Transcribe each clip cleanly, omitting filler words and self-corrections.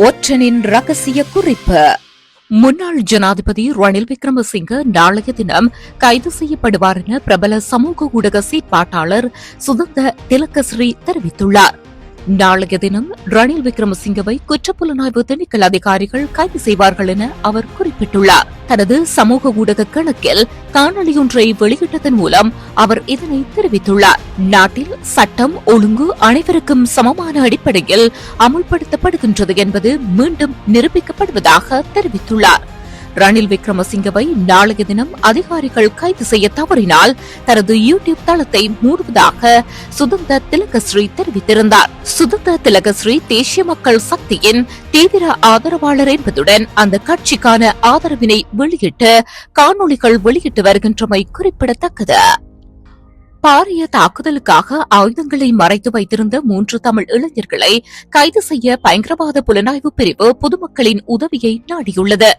ஒற்றனின் ரகசிய குறிப்பு. முன்னாள் ஜனாதிபதி ரணில் விக்ரமசிங்க நாளைய தினம் கைது செய்யப்படுவார் என பிரபல சமூக ஊடக செயற்பாட்டாளர் சுதந்த திலகஸ்ரீ தெரிவித்துள்ளார். நாளைய தினம் ரணில் விக்ரமசிங்கவை குற்றப்புலனாய்வு திணைக்கள அதிகாரிகள் கைது செய்வார்கள் என அவர் குறிப்பிட்டுள்ளார். தனது சமூக ஊடக கணக்கில் காணொலியொன்றை வெளியிட்டதன் மூலம் அவர் இதனை தெரிவித்துள்ளார். நாட்டில் சட்டம் ஒழுங்கு அனைவருக்கும் சமமான அடிப்படையில் அமுல்படுத்தப்படுகின்றது என்பது மீண்டும் நிரூபிக்கப்படுவதாக தெரிவித்துள்ளார். ரணில் விக்ரமசிங்கவை நாளைய தினம் அதிகாரிகள் கைது செய்ய தவறினால் தனது யூடியூப் தளத்தை மூடுவதாக சுதந்த திலகஸ்ரீ தெரிவித்திருந்தார். சுதந்த திலகஸ்ரீ தேசிய மக்கள் சக்தியின் தீவிர ஆதரவாளர் என்பதுடன் அந்த கட்சிக்கான ஆதரவினை வெளியிட்டு காணொலிகள் வெளியிட்டு வருகின்றமை குறிப்பிடத்தக்கது. பாரிய தாக்குதலுக்காக ஆயுதங்களை மறைத்து வைத்திருந்த 3 தமிழ் இளைஞர்களை கைது செய்ய பயங்கரவாத புலனாய்வு பிரிவு பொதுமக்களின் உதவியை நாடியுள்ளது.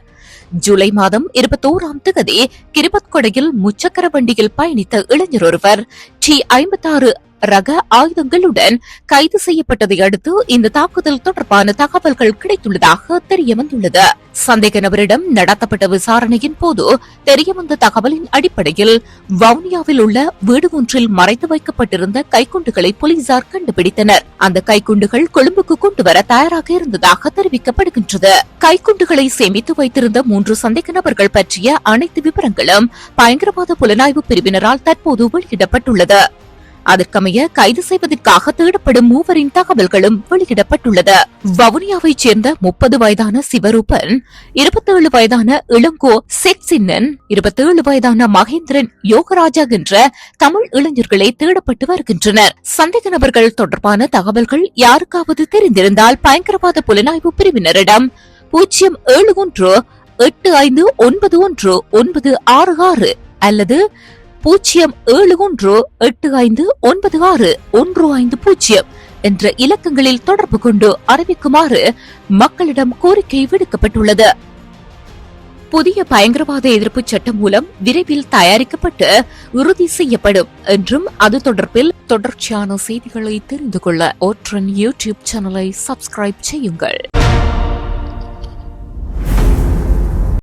ஜூலை மாதம் 21ஆம் தேதி கிரிபத்கொடையில் முச்சக்கர வண்டியில் பயணித்த இளைஞர் ஒருவர் T56 ரக ஆயுதங்களுடன் கைது செய்யப்பட்டதை அடுத்து இந்த தாக்குதல் தொடர்பான தகவல்கள் கிடைத்துள்ளதாக தெரியவந்துள்ளது. சந்தேக நபரிடம் நடத்தப்பட்ட விசாரணையின் போது தெரியவந்த தகவலின் அடிப்படையில் வவுனியாவில் உள்ள வீடு ஒன்றில் மறைத்து வைக்கப்பட்டிருந்த கைக்குண்டுகளை போலீசார் கண்டுபிடித்தனர். அந்த கைக்குண்டுகள் கொழும்புக்கு கொண்டுவர தயாராக இருந்ததாக தெரிவிக்கப்படுகின்றது. கைக்குண்டுகளை சேமித்து வைத்திருந்த 3 சந்தேக நபர்கள் பற்றிய அனைத்து விவரங்களும் பயங்கரவாத புலனாய்வு பிரிவினரால் தற்போது வெளியிடப்பட்டுள்ளது. அதற்கமைய கைது செய்வதற்காக தேடப்படும் 3 தகவல்களும் வெளியிடப்பட்டுள்ளது. வவுனியாவைச் சேர்ந்த 30 வயதான சிவரூபன், 27 வயதான இளங்கோ செக்சின்னன், 27 வயதான மகேந்திரன் யோகராஜா என்ற தமிழ் இளைஞர்களே தேடப்பட்டு வருகின்றனர். சந்தேக நபர்கள் தொடர்பான தகவல்கள் யாருக்காவது தெரிந்திருந்தால் பயங்கரவாத புலனாய்வு பிரிவினரிடம் 07185911966 அல்லது 07185961550 என்ற இலக்கங்களில் தொடர்பு கொண்டு அறிவிக்குமாறு மக்களிடம் கோரிக்கை விடுக்கப்பட்டுள்ளது. புதிய பயங்கரவாத எதிர்ப்பு சட்டம் மூலம் விரைவில் தயாரிக்கப்பட்டு உறுதி செய்யப்படும் என்றும் அது தொடர்பில் தொடர்ச்சியான செய்திகளை தெரிந்து கொள்ள ஒற்றன் யூடியூப் சேனலை சப்ஸ்கிரைப் செய்யுங்கள்.